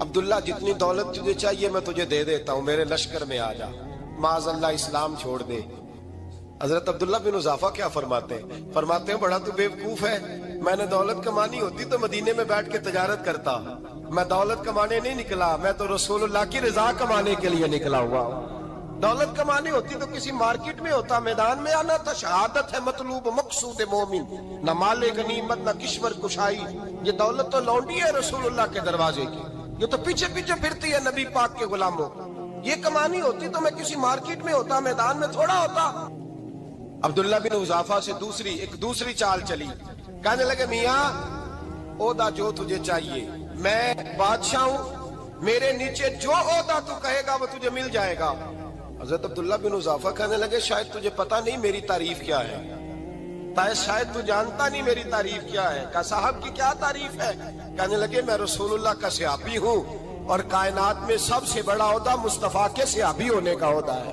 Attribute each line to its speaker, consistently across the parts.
Speaker 1: عبداللہ جتنی دولت تجھے چاہیے میں تجھے دے دیتا ہوں، میرے لشکر میں آ جا، معاذ اللہ اسلام چھوڑ دے۔ حضرت عبداللہ بن حذافہ کیا فرماتے ہیں بڑا تو بیوقوف ہے، میں نے دولت کمانی ہوتی تو مدینے میں بیٹھ کے تجارت کرتا، میں دولت کمانے نہیں نکلا، میں تو رسول اللہ کی رضا کمانے کے لیے نکلا ہوا ہوں۔ دولت کمانی ہوتی تو کسی مارکیٹ میں ہوتا، میدان میں آنا تھا، شہادت ہے مطلوب مقصود مومن، نہ مال غنیمت نہ کشور کشائی، یہ دولت تو لونڈی ہے رسول اللہ کے دروازے کی، یہ تو پیچھے پیچھے پھرتی ہے نبی پاک کے غلاموں، یہ کمانی ہوتی تو میں کسی مارکیٹ میں ہوتا، میدان میں تھوڑا ہوتا۔ عبداللہ بن حذافہ سے دوسری چال چلی، کہنے لگے میاں عہدہ جو تجھے چاہیے، میں بادشاہ ہوں، میرے نیچے جو عہدہ تو کہے گا وہ تجھے مل جائے گا۔ حضرت عبداللہ بن حذافہ کہنے لگے شاید تجھے پتہ نہیں میری تعریف کیا ہے، شاید تو جانتا نہیں میری تعریف کیا ہے۔ کہا صاحب کی کیا تعریف ہے؟ کہنے لگے میں رسول اللہ کا صحابی ہوں اور کائنات میں سب سے بڑا عہدہ مصطفیٰ کے صحابی ہونے کا عہدہ ہے۔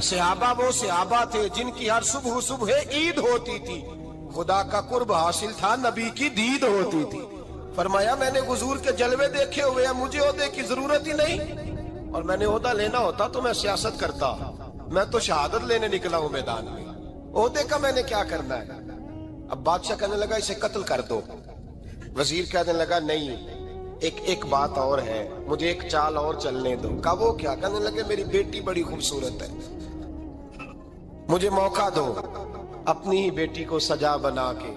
Speaker 1: صحابہ وہ صحابہ تھے جن کی ہر صبح عید ہوتی تھی، خدا کا قرب حاصل تھا، نبی کی دید ہوتی تھی۔ فرمایا میں نے حضور کے جلوے دیکھے ہوئے ہیں، مجھے عہدے کی ضرورت ہی نہیں، اور میں نے عہدہ لینا ہوتا تو میں سیاست کرتا، میں تو شہادت لینے نکلا ہوں میدان میں، عہدے کا میں نے کیا کرنا ہے۔ اب بادشاہ کہنے لگا اسے قتل کر دو، وزیر کہنے لگا نہیں ایک بات اور ہے، مجھے ایک چال اور چلنے دو۔ کہا وہ کیا؟ کہنے لگے میری بیٹی بڑی خوبصورت ہے، مجھے موقع دو اپنی ہی بیٹی کو سجا بنا کے،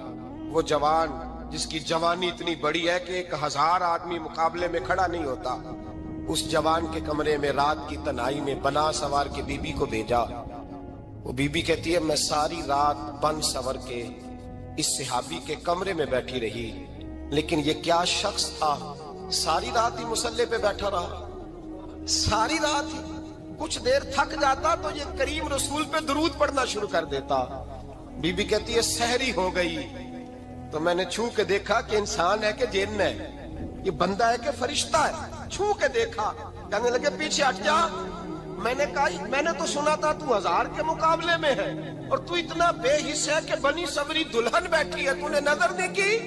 Speaker 1: وہ جوان جس کی جوانی اتنی بڑی ہے کہ 1000 آدمی مقابلے میں کھڑا نہیں ہوتا، اس جوان کے کمرے میں رات کی تنہائی میں بنا سوار کے بی بی کو بھیجا۔ وہ بی بی کہتی ہے میں ساری رات بن سور کے اس صحابی کے کمرے میں بیٹھی رہی، لیکن یہ کیا شخص تھا، ساری رات ہی مسلح پہ بیٹھا رہا، ساری رات ہی، کچھ دیر تھک جاتا تو یہ کریم رسول پہ درود پڑھنا شروع کر دیتا۔ بی بی کہتی ہے سحری ہو گئی تو میں نے چھو کے دیکھا کہ انسان ہے کہ جن ہے، یہ بندہ ہے کہ فرشتہ ہے، چھو کے دیکھا۔ کہنے لگے پیچھے ہٹ جا، میں نے کہا میں نے تو سنا تھا تو 1000 کے مقابلے میں ہے اور تو اتنا بے حس ہے کہ بنی صبری دلہن بیٹھی ہے، تو نے نظر نہیں کی۔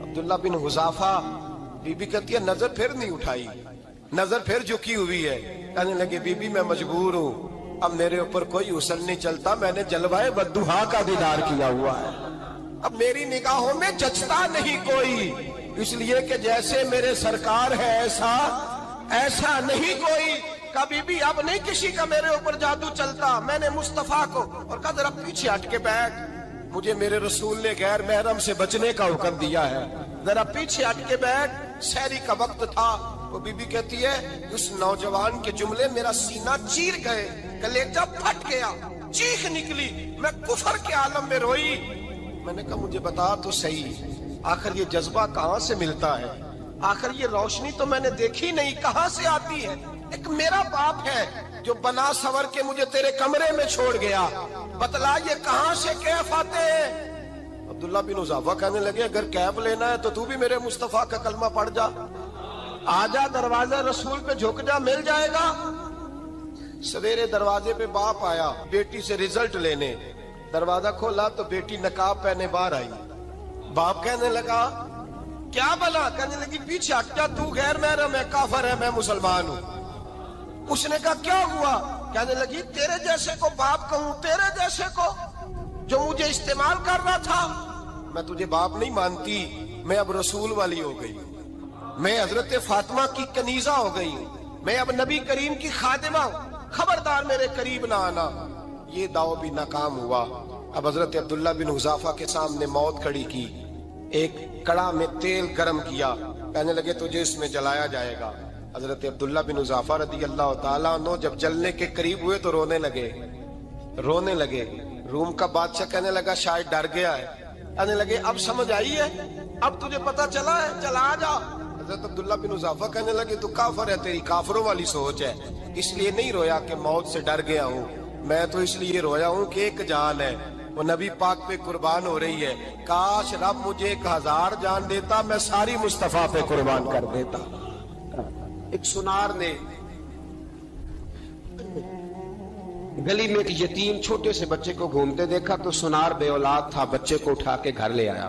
Speaker 1: عبداللہ بن حذافہ، بی بی کہتی ہے نظر پھر نہیں اٹھائی، نظر پھر جھکی ہوئی ہے۔ کہنے لگے بی بی میں مجبور ہوں، اب میرے اوپر کوئی حسن نہیں چلتا، میں نے جلوائے بدوحا کا دیدار کیا ہوا ہے، اب میری نگاہوں میں جچتا نہیں کوئی، اس لیے کہ جیسے میرے سرکار ہے ایسا نہیں کوئی۔ کبھی بھی اب نہیں کسی کا میرے اوپر جادو چلتا، میں نے مصطفیٰ کو، اور کہا ذرا پیچھے ہٹ کے بیٹھ، مجھے میرے رسول نے غیر محرم سے بچنے کا حکم دیا ہے، ذرا پیچھے ہٹ کے بیٹھ۔ سحری کا وقت تھا، وہ بی بی کہتی ہے اس نوجوان کے جملے میرا سینہ چیر گئے، کلیجہ پھٹ گیا، چیخ نکلی، میں کفر کے عالم میں روئی۔ میں نے کہا مجھے بتا تو صحیح، آخر یہ جذبہ کہاں سے ملتا ہے، آخر یہ روشنی تو میں نے دیکھی نہیں، کہاں سے آتی ہے؟ ایک میرا باپ ہے جو بنا سور کے مجھے تیرے کمرے میں چھوڑ گیا، بتلا یہ کہاں سے کیف آتے ہیں؟ عبداللہ بن حذافہ کہنے لگے اگر کیف لینا ہے تو تو بھی میرے مصطفیٰ کا کلمہ پڑھ جا، آجا دروازے رسول پہ جھک جا، مل جائے گا۔ سویرے دروازے پہ باپ آیا بیٹی سے رزلٹ لینے، دروازہ کھولا تو بیٹی نقاب پہنے باہر آئی، باپ کہنے لگا کیا بلا؟ کہنے لگی پیچھے ہٹ جا، تو غیر محرم ہے، کافر ہے، میں مسلمان ہوں۔ اس نے کہا کیا ہوا؟ کہنے لگی تیرے جیسے کو باپ کہوں، تیرے جیسے کو جو مجھے استعمال کر رہا تھا، میں تجھے باپ نہیں مانتی، میں اب رسول والی ہو گئی، میں حضرت فاطمہ کی کنیزہ ہو گئی ہوں، میں اب نبی کریم کی خادمہ ہوں، خبردار میرے قریب نہ آنا۔ یہ داؤ بھی ناکام ہوا۔ اب حضرت عبداللہ بن حذافہ کے سامنے موت کھڑی کی، ایک کڑا میں تیل گرم کیا، کہنے لگے تجھے اس میں جلایا جائے گا۔ حضرت عبداللہ بن حذافہ رضی اللہ تعالیٰ عنہ جب جلنے کے قریب ہوئے تو رونے لگے۔ روم کا بادشاہ کہنے لگا شاید ڈر گیا ہے، کہنے لگے اب سمجھ آئی ہے، اب تجھے پتا چلا ہے، چلا جا۔ حضرت عبداللہ بن حذافہ کہنے لگے تو کافر ہے، تیری کافروں والی سوچ ہے، اس لیے نہیں رویا کہ موت سے ڈر گیا ہوں، میں تو اس لیے رویا ہوں کہ ایک جان ہے، وہ نبی پاک پہ قربان ہو رہی ہے، کاش رب مجھے 1000 جان دیتا، میں ساری مصطفیٰ پہ قربان کر دیتا۔
Speaker 2: ایک سنار نے گلی میں ایک یتیم چھوٹے سے بچے کو گھومتے دیکھا تو سنار بے اولاد تھا، بچے کو اٹھا کے گھر لے آیا،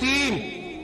Speaker 2: 3,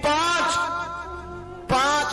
Speaker 2: 5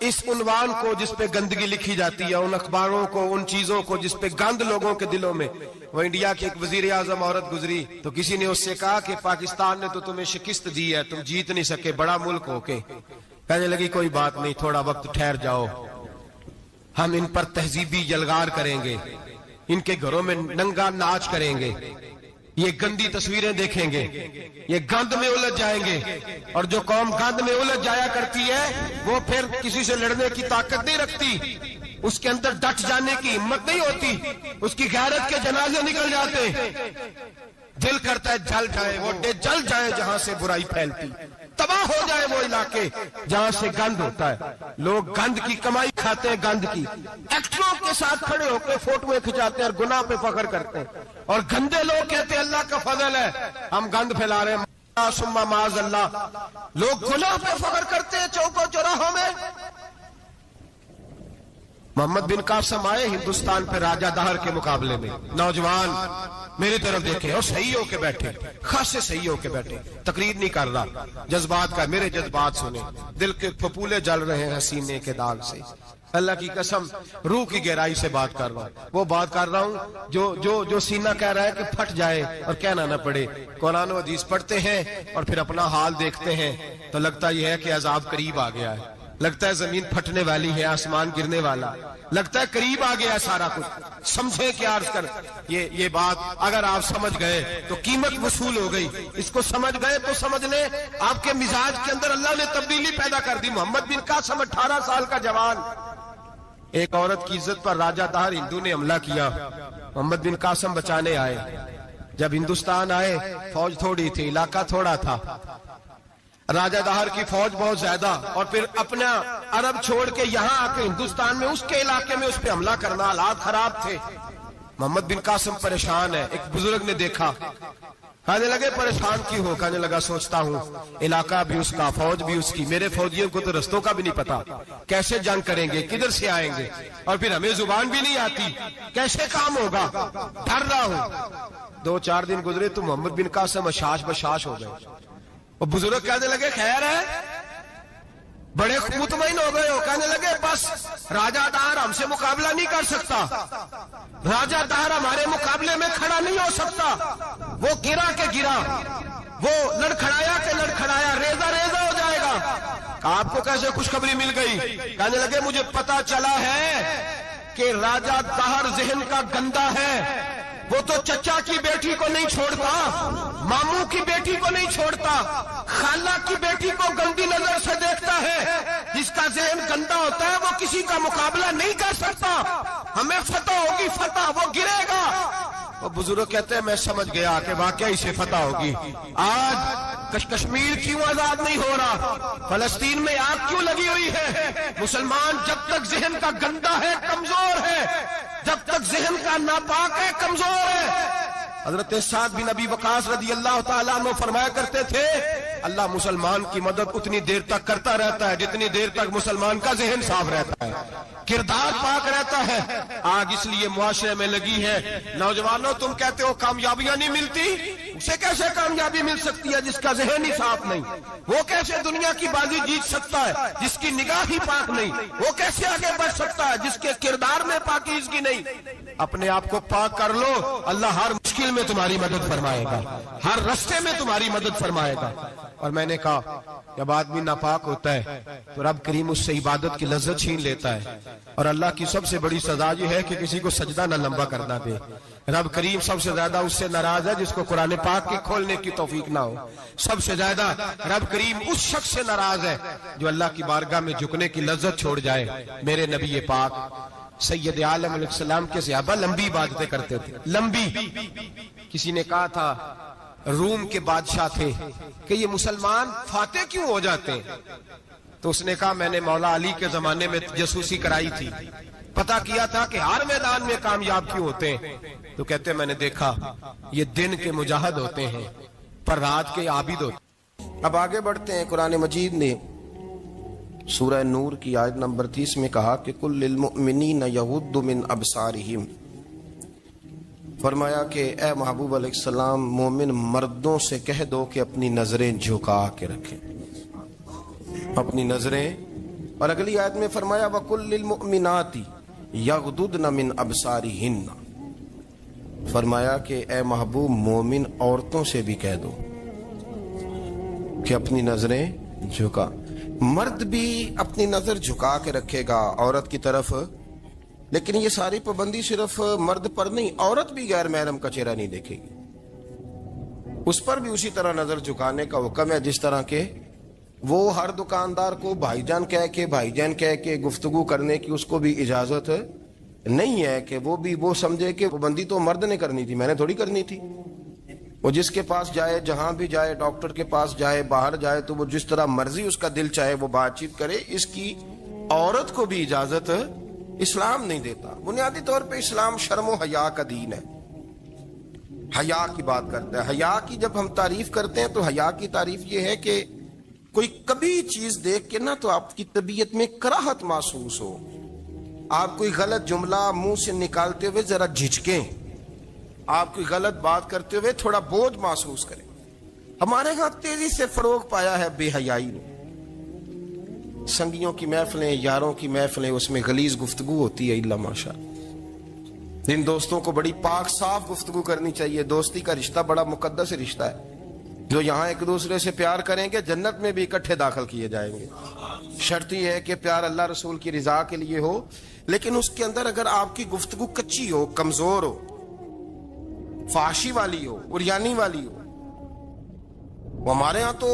Speaker 1: اس عنوان کو جس پہ گندگی لکھی جاتی ہے، ان اخباروں کو، ان چیزوں کو جس پہ گند لوگوں کے دلوں میں. وہ انڈیا کی ایک وزیر اعظم عورت گزری تو کسی نے اس سے کہا کہ پاکستان نے تو تمہیں شکست دی ہے، تم جیت نہیں سکے بڑا ملک ہو کے. کہنے لگی کوئی بات نہیں، تھوڑا وقت ٹھہر جاؤ، ہم ان پر تہذیبی یلغار کریں گے، ان کے گھروں میں ننگا ناچ کریں گے، یہ گندی تصویریں دیکھیں گے، یہ گند میں الجھ جائیں گے. اور جو قوم گند میں الجھ جایا کرتی ہے وہ پھر کسی سے لڑنے کی طاقت نہیں رکھتی، اس کے اندر ڈٹ جانے کی ہمت نہیں ہوتی، اس کی غیرت کے جنازے نکل جاتے. دل کرتا ہے جل جائے وہ جل جائے جہاں سے برائی پھیلتی، تباہ ہو جائے وہ علاقے جہاں سے گند ہوتا ہے. لوگ گند کی کمائی کھاتے ہیں، گند کی. ایکٹروں کے ساتھ کھڑے ہو کے فوٹویں کھچاتے ہیں اور گناہ پہ فخر کرتے ہیں، اور گندے لوگ کہتے ہیں اللہ کا فضل ہے ہم گند پھیلا رہے ہیں. ثم معاذ اللہ، لوگ گناہ پہ فخر کرتے ہیں چوکوں چوراہوں میں. محمد بن قاسم آئے ہندوستان پہ راجہ دہر کے مقابلے میں، نوجوان میری طرف دیکھے اور صحیح ہو کے بیٹھے، خاصے صحیح ہو کے بیٹھے، تقریر نہیں کر رہا، جذبات کا. میرے جذبات سنیں، دل کے پھپولے جل رہے ہیں سینے کے داغ سے. اللہ کی قسم روح کی گہرائی سے بات کر رہا ہوں، وہ بات کر رہا ہوں جو سینہ کہہ رہا ہے کہ پھٹ جائے اور کہنا نہ پڑے. قرآن و حدیث پڑھتے ہیں اور پھر اپنا حال دیکھتے ہیں تو لگتا یہ ہے کہ عذاب قریب آ گیا ہے، لگتا ہے زمین پھٹنے والی ہے، آسمان گرنے والا، لگتا ہے قریب آ گیا ہے سارا کچھ. سمجھے کیا عرض کر یہ بات اگر آپ سمجھ گئے تو قیمت وصول ہو گئی. اس کو سمجھ گئے تو سمجھ لیں آپ کے مزاج کے اندر اللہ نے تبدیلی پیدا کر دی. محمد بن قاسم 18 سال کا جوان، ایک عورت کی عزت پر راجہ دہر ہندو نے حملہ کیا، محمد بن قاسم بچانے آئے. جب ہندوستان آئے فوج تھوڑی تھی، علاقہ تھوڑا تھا، راجہ دہر کی فوج بہت زیادہ، اور پھر اپنا عرب چھوڑ کے یہاں آ کے ہندوستان میں اس کے علاقے میں اس پہ حملہ کرنا، حالات خراب تھے. محمد بن قاسم پریشان ہے. ایک بزرگ نے دیکھا، کہنے لگے پریشان کیوں ہو؟ کہنے لگا سوچتا ہوں علاقہ بھی اس کا، فوج بھی اس کی، میرے فوجیوں کو تو رستوں کا بھی نہیں پتا، کیسے جنگ کریں گے، کدھر سے آئیں گے، اور پھر ہمیں زبان بھی نہیں آتی، کیسے کام ہوگا، ڈر رہا ہوں. 2-4 دن گزرے تو محمد بن قاسم اشاش بشاش ہو گئے. اور بزرگ کہنے لگے خیر ہے، بڑے مطمئن ہو گئے ہو. کہنے لگے بس راجہ دہر ہم سے مقابلہ نہیں کر سکتا، راجہ دہر ہمارے مقابلے میں کھڑا نہیں ہو سکتا. وہ گرا کے گرا، وہ لڑکھڑایا کے لڑکھڑایا، ریزہ ریزہ ہو جائے گا. آپ کو کیسے خوشخبری مل گئی؟ کہنے لگے مجھے پتا چلا ہے کہ راجہ دہر ذہن کا گندا ہے، وہ تو چچا کی بیٹی کو نہیں چھوڑتا، ماموں کی بیٹی کو نہیں چھوڑتا، خالہ کی بیٹی کو گندی نظر سے دیکھتا ہے. جس کا ذہن گندا ہوتا ہے وہ کسی کا مقابلہ نہیں کر سکتا. ہمیں فتح ہوگی، فتح، وہ گرے گا. وہ بزرگ کہتے ہیں میں سمجھ گیا کہ واقعی سے فتح ہوگی. آج کشمیر کیوں آزاد نہیں ہو رہا؟ فلسطین میں آگ کیوں لگی ہوئی ہے؟ مسلمان جب تک ذہن کا گندا ہے کمزور ہے، جب تک ذہن کا ناپاک ہے کمزور ہے. حضرت سعد بن ابی وقاص رضی اللہ تعالیٰ عنہ فرمایا کرتے تھے اللہ مسلمان کی مدد اتنی دیر تک کرتا رہتا ہے جتنی دیر تک مسلمان کا ذہن صاف رہتا ہے، کردار پاک رہتا ہے. آگ اس لیے معاشرے میں لگی ہے. نوجوانوں تم کہتے ہو کامیابیاں نہیں ملتی، اسے کیسے کامیابی مل سکتی ہے جس کا ذہن ہی صاف نہیں؟ وہ کیسے دنیا کی بازی جیت سکتا ہے جس کی نگاہ ہی پاک نہیں؟ وہ کیسے آگے بڑھ سکتا ہے جس کے کردار میں پاکیزگی نہیں؟ اپنے آپ کو پاک کر لو، اللہ ہر مشکل میں تمہاری مدد فرمائے گا، ہر رستے میں تمہاری مدد فرمائے گا. اور میں نے کہا جب آدمی ناپاک ہوتا ہے تو رب کریم اس سے عبادت کی لذت چھین لیتا ہے. اور اللہ کی سب سے بڑی سزا یہ ہے کہ کسی کو سجدہ نہ لمبا کرنا دے. رب کریم سب سے زیادہ اس سے ناراض ہے جس کو قرآن پاک کے کھولنے کی توفیق نہ ہو. سب سے زیادہ رب کریم اس شخص سے ناراض ہے جو اللہ کی بارگاہ میں جھکنے کی لذت چھوڑ جائے. میرے نبی پاک سید عالم علیہ السلام کے صحابہ لمبی عبادتیں کرتے تھے، لمبی. کسی نے کہا تھا روم کے بادشاہ تھے کہ یہ مسلمان فاتح کیوں ہو جاتے ہیں؟ تو اس نے کہا میں نے مولا علی کے زمانے میں جاسوسی کرائی تھی، پتا کیا تھا کہ ہر میدان میں کامیاب کیوں ہوتے ہیں. تو کہتے میں نے دیکھا یہ دن کے مجاہد ہوتے ہیں پر رات کے عابد ہوتے ہیں. اب آگے بڑھتے ہیں. قرآن مجید نے سورہ نور کی آیت نمبر 30 میں کہا کہ کل للمؤمنین یغضوا من ابصارہم، فرمایا کہ اے محبوب علیہ السلام مومن مردوں سے کہہ دو کہ اپنی نظریں جھکا کے رکھیں، اپنی نظریں
Speaker 2: اور اگلی آیت میں فرمایا وَقُلْ لِلْمُؤْمِنَاتِ يَغْضُضْنَ مِنْ أَبْصَارِهِنَّ، فرمایا کہ اے محبوب مومن عورتوں سے بھی کہہ دو کہ اپنی نظریں جھکا. مرد بھی اپنی نظر جھکا کے رکھے گا عورت کی طرف، لیکن یہ ساری پابندی صرف مرد پر نہیں، عورت بھی غیر محرم کا چہرہ نہیں دیکھے گی، اس پر بھی اسی طرح نظر جھکانے کا حکم ہے جس طرح کہ وہ ہر دکاندار کو بھائی جان کہہ کے گفتگو کرنے کی اس کو بھی اجازت نہیں ہے کہ وہ سمجھے کہ پابندی تو مرد نے کرنی تھی، میں نے تھوڑی کرنی تھی. وہ جس کے پاس جائے، جہاں بھی جائے، ڈاکٹر کے پاس جائے، باہر جائے، تو وہ جس طرح مرضی اس کا دل چاہے وہ بات چیت کرے، اس کی عورت کو بھی اجازت اسلام نہیں دیتا. بنیادی طور پہ اسلام شرم و حیا کا دین ہے، حیا کی بات کرتا ہے. حیا کی جب ہم تعریف کرتے ہیں تو حیا کی تعریف یہ ہے کہ کوئی کبھی چیز دیکھ کے نا تو آپ کی طبیعت میں کراہت محسوس ہو، آپ کوئی غلط جملہ منہ سے نکالتے ہوئے ذرا جھجکیں، آپ کوئی غلط بات کرتے ہوئے تھوڑا بوجھ محسوس کریں. ہمارے ہاں تیزی سے فروغ پایا ہے بے حیائی نے. سنگیوں کی محفلیں، یاروں کی محفلیں، اس میں غلیظ گفتگو ہوتی ہے الا ماشاء. جن دوستوں کو بڑی پاک صاف گفتگو کرنی چاہیے. دوستی کا رشتہ بڑا مقدس رشتہ ہے، جو یہاں ایک دوسرے سے پیار کریں گے جنت میں بھی اکٹھے داخل کیے جائیں گے. شرط یہ ہے کہ پیار اللہ رسول کی رضا کے لیے ہو، لیکن اس کے اندر اگر آپ کی گفتگو کچی ہو، کمزور ہو، فحاشی والی ہو، عریانی والی ہو. وہ ہمارے ہاں تو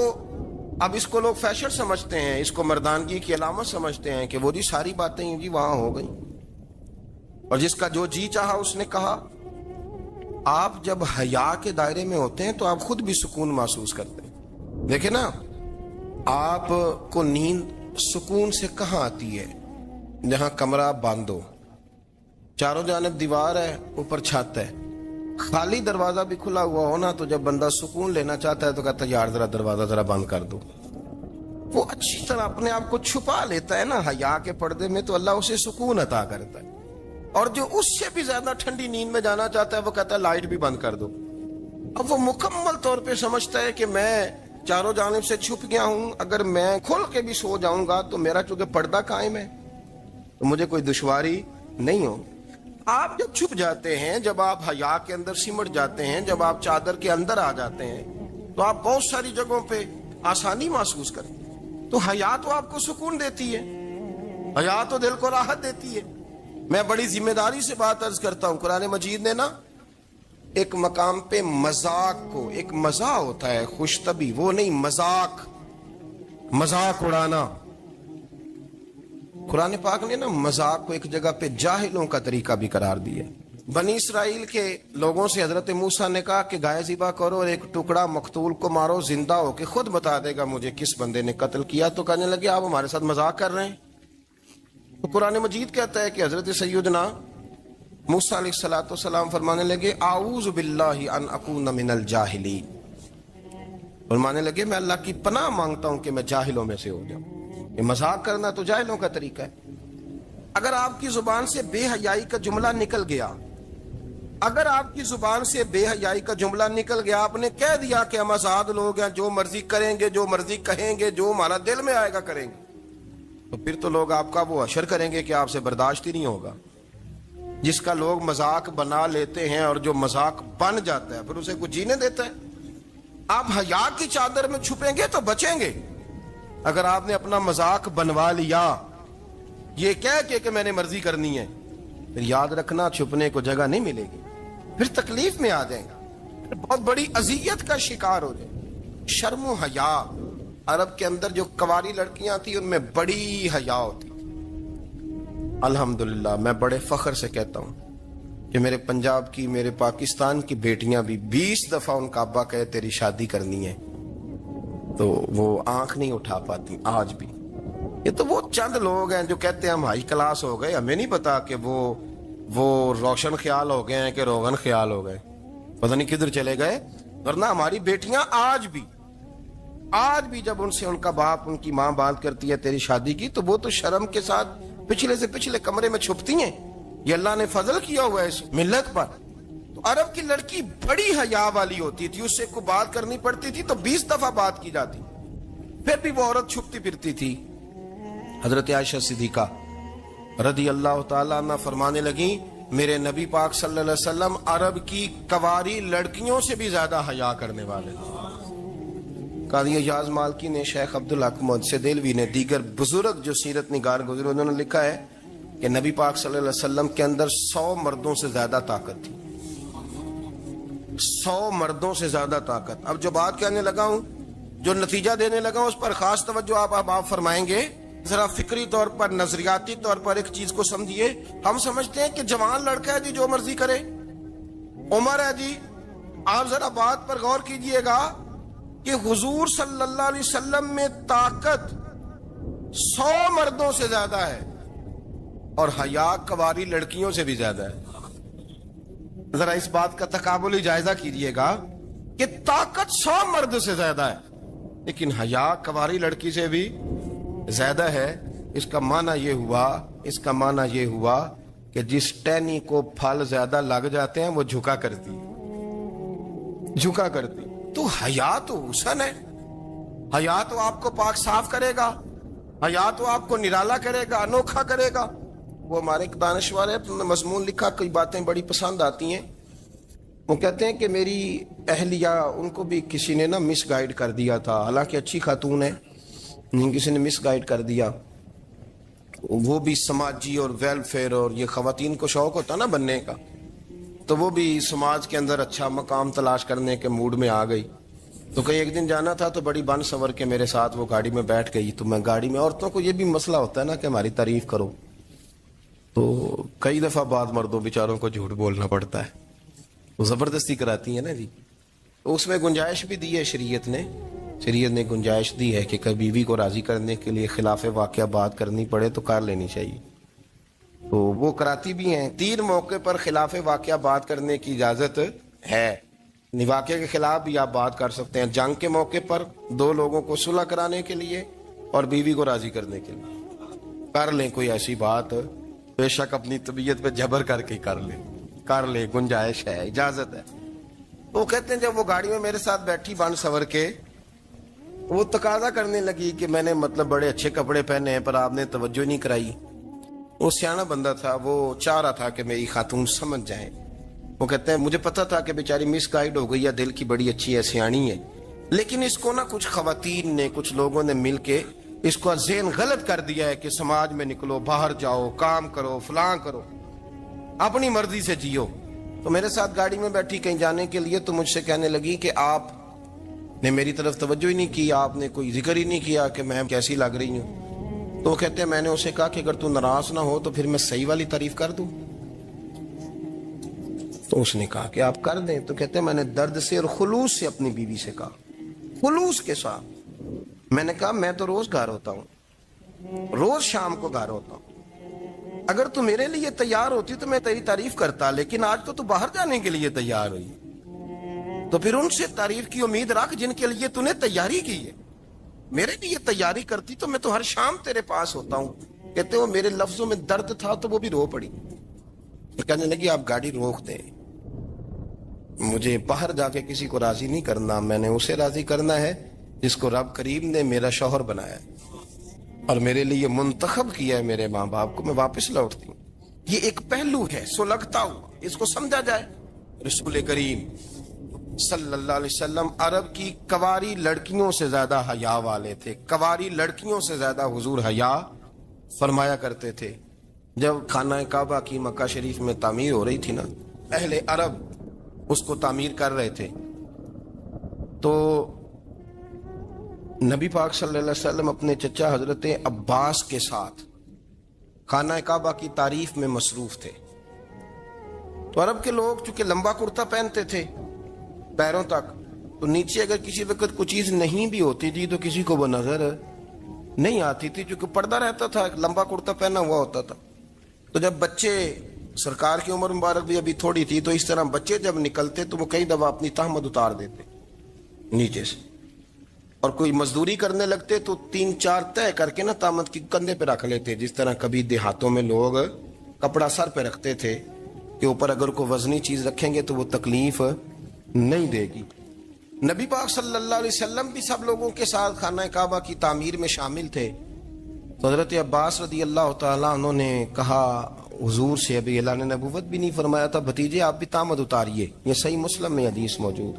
Speaker 2: اب اس کو لوگ فیشن سمجھتے ہیں، اس کو مردانگی کی علامت سمجھتے ہیں کہ وہ جی ساری باتیں جی وہاں ہو گئیں، اور جس کا جو جی چاہا اس نے کہا. آپ جب حیا کے دائرے میں ہوتے ہیں تو آپ خود بھی سکون محسوس کرتے ہیں. دیکھیں نا، آپ کو نیند سکون سے کہاں آتی ہے؟ جہاں کمرہ بند ہو، چاروں جانب دیوار ہے، اوپر چھت ہے، خالی دروازہ بھی کھلا ہوا ہونا تو جب بندہ سکون لینا چاہتا ہے تو کہتا ہے یار ذرا دروازہ ذرا بند کر دو. وہ اچھی طرح اپنے آپ کو چھپا لیتا ہے نا حیا کے پردے میں، تو اللہ اسے سکون عطا کرتا ہے. اور جو اس سے بھی زیادہ ٹھنڈی نیند میں جانا چاہتا ہے وہ کہتا ہے لائٹ بھی بند کر دو. اب وہ مکمل طور پہ سمجھتا ہے کہ میں چاروں جانب سے چھپ گیا ہوں، اگر میں کھل کے بھی سو جاؤں گا تو میرا چونکہ پردہ قائم ہے تو مجھے کوئی دشواری نہیں ہو. آپ جب چھپ جاتے ہیں، جب آپ حیا کے اندر سمٹ جاتے ہیں، جب آپ چادر کے اندر آ جاتے ہیں تو آپ بہت ساری جگہوں پہ آسانی محسوس کرتے ہیں. تو حیا تو آپ کو سکون دیتی ہے، حیا تو دل کو راحت دیتی ہے. میں بڑی ذمہ داری سے بات عرض کرتا ہوں، قرآن مجید نے نا ایک مقام پہ مذاق کو، ایک مزاح ہوتا ہے خوش طبی، وہ نہیں مذاق اڑانا. قرآن پاک نے نا مذاق کو ایک جگہ پہ جاہلوں کا طریقہ بھی قرار دیا. بنی اسرائیل کے لوگوں سے حضرت موسیٰ نے کہا کہ گائے ذبح کرو اور ایک ٹکڑا مقتول کو مارو، زندہ ہو کے خود بتا دے گا مجھے کس بندے نے قتل کیا. تو کہنے لگے آپ ہمارے ساتھ مذاق کر رہے ہیں. تو قرآن مجید کہتا ہے کہ حضرت سیدنا موسیٰ علیہ السلام فرمانے لگے اعوذ باللہ ان اکون من الجاہلین. فرمانے لگے میں اللہ کی پناہ مانگتا ہوں کہ میں جاہلوں میں سے ہو جاؤں. یہ مذاق کرنا تو جاہلوں کا طریقہ ہے. اگر آپ کی زبان سے بے حیائی کا جملہ نکل گیا، آپ نے کہہ دیا کہ ہم آزاد لوگ ہیں، جو مرضی کریں گے، جو مرضی کہیں گے، جو ہمارا دل میں آئے گا کریں گے، تو پھر تو لوگ آپ کا وہ حشر کریں گے کہ آپ سے برداشت ہی نہیں ہوگا. جس کا لوگ مذاق بنا لیتے ہیں اور جو مذاق بن جاتا ہے پھر اسے کچھ جینے دیتا ہے. آپ حیا کی چادر میں چھپیں گے تو بچیں گے. اگر آپ نے اپنا مذاق بنوا لیا یہ کہہ کے کہ میں نے مرضی کرنی ہے، پھر یاد رکھنا چھپنے کو جگہ نہیں ملے گی، پھر تکلیف میں آ جائیں گا، پھر بہت بڑی اذیت کا شکار ہو جائیں. شرم و حیا، عرب کے اندر جو کنواری لڑکیاں تھیں ان میں بڑی حیا ہوتی. الحمدللہ میں بڑے فخر سے کہتا ہوں کہ میرے پنجاب کی، میرے پاکستان کی بیٹیاں بھی 20 دفعہ ان کا ابا کہے تیری شادی کرنی ہے تو وہ آنکھ نہیں اٹھا پاتی آج بھی. یہ تو وہ چند لوگ ہیں جو کہتے ہیں ہم ہائی کلاس ہو گئے، ہمیں نہیں پتا کہ وہ روشن خیال ہو گئے ہیں کہ روغن خیال ہو گئے، پتہ نہیں کدھر چلے گئے. ورنہ ہماری بیٹیاں آج بھی جب ان سے ان کا باپ، ان کی ماں بات کرتی ہے تیری شادی کی تو وہ تو شرم کے ساتھ پچھلے سے پچھلے کمرے میں چھپتی ہیں. یہ اللہ نے فضل کیا ہوا ہے اس ملت پر. تو عرب کی لڑکی بڑی حیا والی ہوتی تھی، اس سے کوئی بات کرنی پڑتی تھی تو 20 دفعہ بات کی جاتی، پھر بھی وہ عورت چھپتی پھرتی تھی. حضرت عائشہ صدیقہ رضی اللہ تعالیٰ عنہ فرمانے لگیں میرے نبی پاک صلی اللہ علیہ وسلم عرب کی کواری لڑکیوں سے بھی زیادہ حیا کرنے والے تھے۔ قاضی اعجاز مالکی نے، شیخ عبدالحق محدث دہلوی نے، دیگر بزرگ جو سیرت نگار گزرے انہوں نے لکھا ہے کہ نبی پاک صلی اللہ علیہ وسلم کے اندر 100 مردوں سے زیادہ طاقت تھی، 100 مردوں سے زیادہ طاقت۔ اب جو بات کہنے لگا ہوں، جو نتیجہ دینے لگا ہوں، اس پر خاص توجہ آپ فرمائیں گے۔ ذرا فکری طور پر، نظریاتی طور پر ایک چیز کو سمجھیے۔ ہم سمجھتے ہیں کہ جوان لڑکا ہے جی جو مرضی کرے، عمر ہے جی۔ آپ ذرا بات پر غور کیجئے گا کہ حضور صلی اللہ علیہ وسلم میں طاقت 100 مردوں سے زیادہ ہے اور حیا کواری لڑکیوں سے بھی زیادہ ہے۔ ذرا اس بات کا تقابلی جائزہ کیجئے گا کہ طاقت 100 مرد سے زیادہ ہے لیکن حیا کواری لڑکی سے بھی زیادہ ہے۔ اس کا معنی یہ ہوا کہ جس ٹہنی کو پھل زیادہ لگ جاتے ہیں وہ جھکا کرتی۔ تو حیا تو حسن ہے، حیا تو آپ کو پاک صاف کرے گا، حیا تو آپ کو نرالا کرے گا، انوکھا کرے گا۔ وہ ہمارے ایک دانشور ہے، مضمون لکھا، کئی باتیں بڑی پسند آتی ہیں۔ وہ کہتے ہیں کہ میری اہلیہ، ان کو بھی کسی نے مس گائیڈ کر دیا تھا، حالانکہ اچھی خاتون ہے، کسی نے مس گائیڈ کر دیا۔ وہ بھی سماجی اور ویلفیئر، اور یہ خواتین کو شوق ہوتا نا بننے کا، تو وہ بھی سماج کے اندر اچھا مقام تلاش کرنے کے موڈ میں آ گئی۔ تو کہیں ایک دن جانا تھا تو بڑی بن سور کے میرے ساتھ وہ گاڑی میں بیٹھ گئی۔ تو میں گاڑی میں، عورتوں کو یہ بھی مسئلہ ہوتا ہے نا کہ ہماری تعریف کرو، تو کئی دفعہ بعض مردوں بیچاروں کو جھوٹ بولنا پڑتا ہے، وہ زبردستی کراتی ہیں نا جی۔ تو اس میں گنجائش بھی دی ہے شریعت نے گنجائش دی ہے کہ کبھی بیوی کو راضی کرنے کے لیے خلاف واقعہ بات کرنی پڑے تو کر لینی چاہیے، تو وہ کراتی بھی ہیں۔ 3 موقع پر خلاف واقعہ بات کرنے کی اجازت ہے، واقعے کے خلاف بھی آپ بات کر سکتے ہیں، جنگ کے موقع پر 2 لوگوں کو صلح کرانے کے لیے اور بیوی کو راضی کرنے کے لیے کر لیں کوئی ایسی بات، بے شک اپنی طبیعت پہ جبر کر کے کر لیں، گنجائش ہے، اجازت ہے۔ وہ کہتے ہیں جب وہ گاڑی میں میرے ساتھ بیٹھی بن سور کے، وہ تقاضا کرنے لگی کہ میں نے بڑے اچھے کپڑے پہنے ہیں پر آپ نے توجہ نہیں کرائی۔ وہ سیانا بندہ تھا، وہ چاہ رہا تھا کہ میری خاتون سمجھ جائیں۔ وہ کہتے ہیں مجھے پتا تھا کہ بیچاری مس گائیڈ ہو گئی ہے، دل کی بڑی اچھی ہے، سیانی ہے، لیکن اس کو کچھ خواتین نے، کچھ لوگوں نے مل کے اس کو ذہن غلط کر دیا ہے کہ سماج میں نکلو، باہر جاؤ، کام کرو، فلاں کرو، اپنی مرضی سے جیو۔ تو میرے ساتھ گاڑی میں بیٹھی کہیں جانے کے لیے، تو مجھ سے کہنے لگی کہ آپ نے میری طرف توجہ ہی نہیں کی، آپ نے کوئی ذکر ہی نہیں کیا کہ میں کیسی لگ رہی ہوں۔ تو کہتے ہیں میں نے اسے کہا کہ اگر تو ناراض نہ ہو تو پھر میں صحیح والی تعریف کر دوں۔ تو اس نے کہا کہ آپ کر دیں۔ تو کہتے ہیں میں نے درد سے اور خلوص سے اپنی بیوی سے کہا، خلوص کے ساتھ میں نے کہا میں تو روز گھر ہوتا ہوں، روز شام کو گھر ہوتا ہوں، اگر تو میرے لیے تیار ہوتی تو میں تیری تعریف کرتا، لیکن آج تو باہر جانے کے لیے تیار ہوئی، تو پھر ان سے تعریف کی امید رکھ جن کے لیے تو نے تیاری کی ہے۔ میرے لیے تیاری کرتی تو میں تو ہر شام تیرے پاس ہوتا ہوں۔ کہتے وہ میرے لفظوں میں درد تھا تو وہ بھی رو پڑی۔ کہنے لگی آپ گاڑی روک دیں، مجھے باہر جا کے کسی کو راضی نہیں کرنا، میں نے اسے راضی کرنا ہے جس کو رب کریم نے میرا شوہر بنایا اور میرے لیے منتخب کیا ہے میرے ماں باپ کو، میں واپس لوٹتی ہوں۔ یہ ایک پہلو ہے سلگتا ہوا، اس کو سمجھا جائے۔ رسول کریم صلی اللہ علیہ وسلم عرب کی کواری لڑکیوں سے زیادہ حیا والے تھے، کواری لڑکیوں سے زیادہ حضور حیا فرمایا کرتے تھے۔ جب خانہ کعبہ کی مکہ شریف میں تعمیر ہو رہی تھی نا، اہل عرب اس کو تعمیر کر رہے تھے، تو نبی پاک صلی اللہ علیہ وسلم اپنے چچا حضرت عباس کے ساتھ خانہ کعبہ کی تعریف میں مصروف تھے۔ تو عرب کے لوگ چونکہ لمبا کرتا پہنتے تھے پیروں تک، تو نیچے اگر کسی وقت کوئی چیز نہیں بھی ہوتی تھی تو کسی کو وہ نظر نہیں آتی تھی، چونکہ پردہ رہتا تھا، لمبا کرتا پہنا ہوا ہوتا تھا۔ تو جب بچے، سرکار کی عمر مبارک بھی ابھی تھوڑی تھی، تو اس طرح بچے جب نکلتے تو وہ کئی دفعہ اپنی تہمت اتار دیتے نیچے سے، اور کوئی مزدوری کرنے لگتے تو 3-4 طے کر کے تہمت کی کندھے پہ رکھ لیتے، جس طرح کبھی دیہاتوں میں لوگ کپڑا سر پہ رکھتے تھے کہ اوپر اگر کوئی وزنی چیز رکھیں گے تو وہ تکلیف نہیں دے گی۔ نبی پاک صلی اللہ علیہ وسلم بھی سب لوگوں کے ساتھ خانہ کعبہ کی تعمیر میں شامل تھے، تو حضرت عباس رضی اللہ تعالیٰ عنہ نے کہا حضور سے، ابھی اعلان نبوت بھی نہیں فرمایا تھا، بھتیجے آپ بھی تامد اتاریے، یہ صحیح مسلم میں حدیث موجود،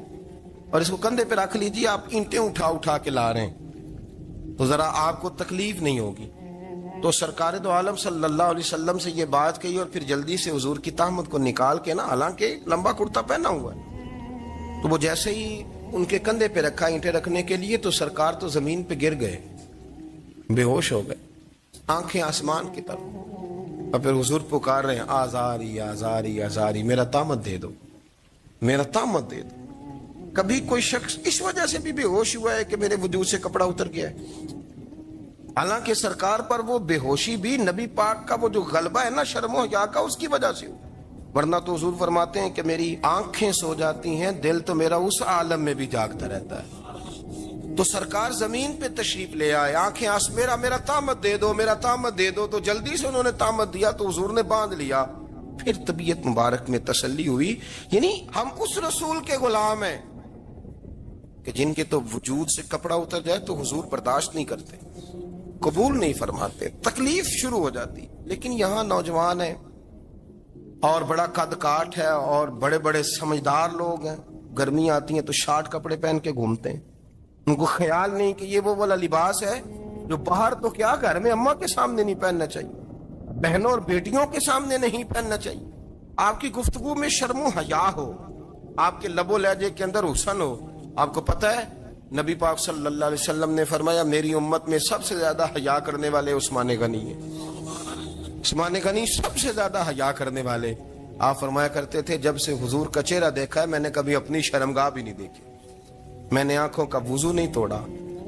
Speaker 2: اور اس کو کندھے پہ رکھ لیجیے، آپ اینٹیں اٹھا اٹھا کے لا رہے ہیں تو ذرا آپ کو تکلیف نہیں ہوگی۔ تو سرکار دو عالم صلی اللہ علیہ وسلم سے یہ بات کہی، اور پھر جلدی سے حضور کی تہمت کو نکال کے نا، حالانکہ لمبا کرتا پہنا ہوا ہے، تو وہ جیسے ہی ان کے کندھے پہ رکھا اینٹیں رکھنے کے لیے، تو سرکار تو زمین پہ گر گئے، بے ہوش ہو گئے، آنکھیں آسمان کی طرف، اور پھر حضور پکار رہے ہیں آزاری آزاری آزاری، میرا تامت دے دو، میرا تامت دے دو۔ کبھی کوئی شخص اس وجہ سے بھی بے ہوش ہوا ہے کہ میرے وجود سے کپڑا اتر گیا ہے؟ حالانکہ سرکار پر وہ بے ہوشی بھی نبی پاک کا وہ جو غلبہ ہے نا شرم و حیا کا، اس کی وجہ سے ہو، ورنہ تو حضور فرماتے ہیں کہ میری آنکھیں سو جاتی ہیں، دل تو میرا اس عالم میں بھی جاگتا رہتا ہے۔ تو سرکار زمین پہ تشریف لے آئے، آنکھیں میرا تامت دے دو، میرا تامت دے دو، تو جلدی سے انہوں نے تامت دیا تو حضور نے باندھ لیا، پھر طبیعت مبارک میں تسلی ہوئی۔ یعنی ہم اس رسول کے غلام ہیں کہ جن کے تو وجود سے کپڑا اتر جائے تو حضور برداشت نہیں کرتے، قبول نہیں فرماتے، تکلیف شروع ہو جاتی۔ لیکن یہاں نوجوان ہیں اور بڑا قد کاٹ ہے اور بڑے بڑے سمجھدار لوگ ہیں، گرمی آتی ہیں تو شارٹ کپڑے پہن کے گھومتے ہیں، ان کو خیال نہیں کہ یہ وہ والا لباس ہے جو باہر تو کیا گھر میں اماں کے سامنے نہیں پہننا چاہیے، بہنوں اور بیٹیوں کے سامنے نہیں پہننا چاہیے۔ آپ کی گفتگو میں شرم و حیا ہو، آپ کے لب و لہجے کے اندر حسن ہو۔ آپ کو پتہ ہے نبی پاک صلی اللہ علیہ وسلم نے فرمایا میری امت میں سب سے زیادہ حیا کرنے والے عثمان غنی ہیں، عثمان غنی سب سے زیادہ حیا کرنے والے۔ آپ فرمایا کرتے تھے جب سے حضور کا چہرہ دیکھا ہے میں نے کبھی اپنی شرمگاہ بھی نہیں دیکھی، میں نے آنکھوں کا وضو نہیں توڑا،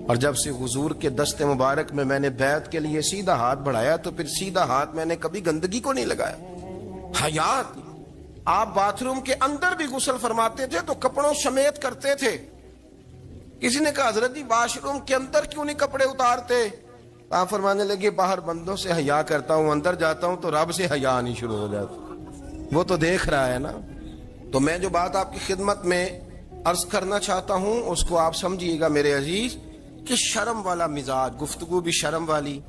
Speaker 2: اور جب سے حضور کے دست مبارک میں میں نے بیعت کے لیے سیدھا ہاتھ بڑھایا تو پھر سیدھا ہاتھ میں نے کبھی گندگی کو نہیں لگایا۔ حیا تھی۔ آپ باتھ روم کے اندر بھی غسل فرماتے تھے تو کپڑوں سمیت کرتے تھے۔ کسی نے کہا حضرت جی واش روم کے اندر کیوں نہیں کپڑے اتارتے؟ آپ فرمانے لگے باہر بندوں سے حیا کرتا ہوں، اندر جاتا ہوں تو رب سے حیا آنی شروع ہو جاتی، وہ تو دیکھ رہا ہے نا۔ تو میں جو بات آپ کی خدمت میں عرض کرنا چاہتا ہوں اس کو آپ سمجھیے گا میرے عزیز، کہ شرم والا مزاج، گفتگو بھی شرم والی،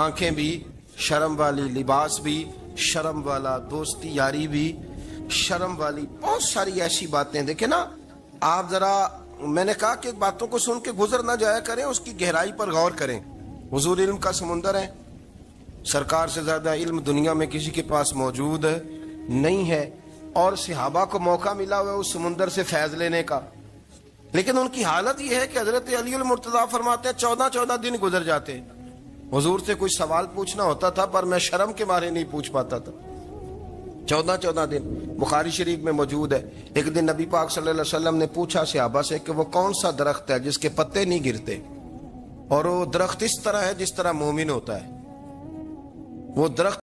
Speaker 2: آنکھیں بھی شرم والی، لباس بھی شرم والا، دوستی یاری بھی شرم والی، بہت ساری ایسی باتیں۔ دیکھیں نا، آپ ذرا، میں نے کہا کہ باتوں کو سن کے گزر نہ جایا کریں، اس کی گہرائی پر غور کریں۔ حضور علم کا سمندر ہے، سرکار سے زیادہ علم دنیا میں کسی کے پاس موجود نہیں ہے، اور صحابہ کو موقع ملا ہوا ہے اس سمندر سے فیض لینے کا، لیکن ان کی حالت یہ ہے کہ حضرت علی المرتضیٰ فرماتے ہیں 14 دن گزر جاتے، حضور سے کوئی سوال پوچھنا ہوتا تھا پر میں شرم کے مارے نہیں پوچھ پاتا تھا۔ 14 دن بخاری شریف میں موجود ہے۔ ایک دن نبی پاک صلی اللہ علیہ وسلم نے پوچھا صحابہ سے کہ وہ کون سا درخت ہے جس کے پتے نہیں گرتے، اور وہ درخت اس طرح ہے جس طرح مومن ہوتا ہے، وہ درخت